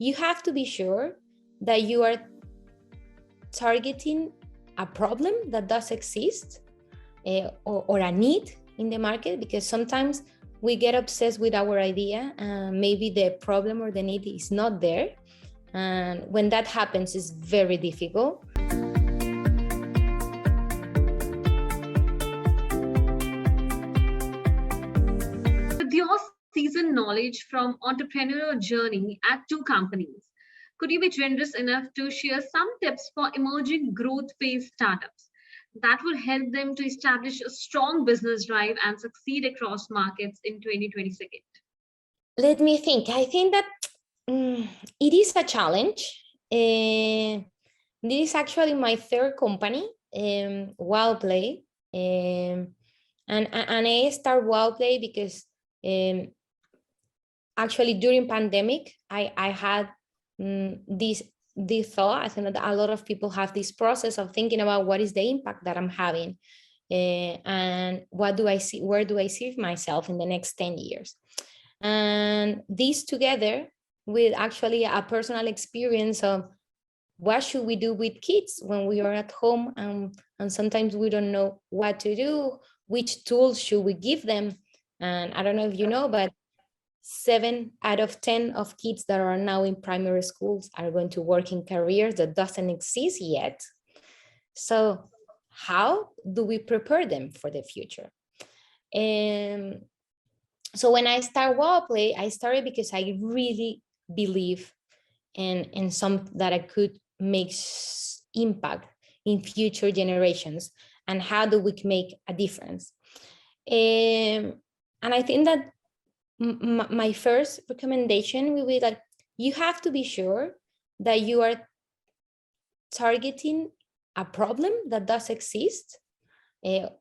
you have to be sure that you are targeting a problem that does exist or a need in the market, because sometimes we get obsessed with our idea and maybe the problem or the need is not there. And when that happens, it's very difficult. With your seasoned knowledge from entrepreneurial journey at 2 companies, could you be generous enough to share some tips for emerging growth phase startups that will help them to establish a strong business drive and succeed across markets in 2026? Let me think. I think that it is a challenge. This is actually my third company, WoWplay. And I start WoWplay because actually during pandemic, I had this thought. I think that a lot of people have this process of thinking about what is the impact that I'm having, and what do I see, where do I see myself in the next 10 years? And these together with actually a personal experience of what should we do with kids when we are at home, and sometimes we don't know what to do, which tools should we give them. And I don't know if you know, but 7 out of 10 of kids that are now in primary schools are going to work in careers that doesn't exist yet. So how do we prepare them for the future? So when I start WoWplay, I started because I really believe in some that I could make impact in future generations, and how do we make a difference. And I think that my first recommendation will be that you have to be sure that you are targeting a problem that does exist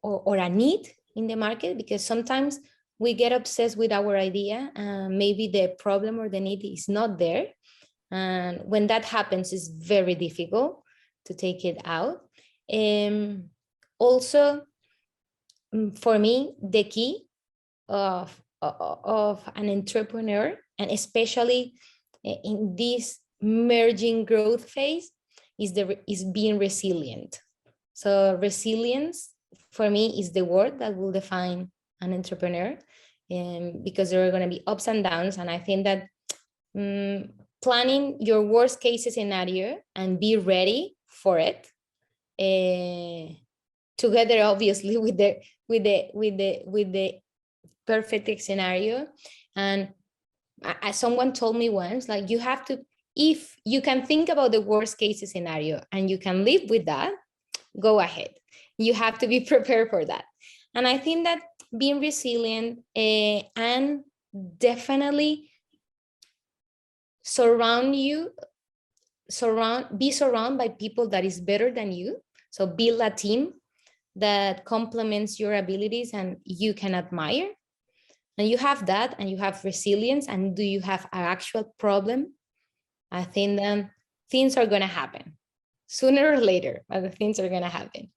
or a need in the market, because sometimes we get obsessed with our idea and maybe the problem or the need is not there. And when that happens, it's very difficult to take it out. Also, for me, the key of an entrepreneur, and especially in this merging growth phase, is being resilient. So resilience for me is the word that will define an entrepreneur, because there are going to be ups and downs. And I think that planning your worst case scenario and be ready for it, together obviously with the perfect scenario. And someone told me once, like, you have to, if you can think about the worst case scenario and you can live with that, go ahead. You have to be prepared for that. And I think that being resilient, and definitely be surrounded by people that is better than you. So build a team that complements your abilities and you can admire. And you have that, and you have resilience, and do you have an actual problem? I think then things are going to happen sooner or later, but the things are going to happen.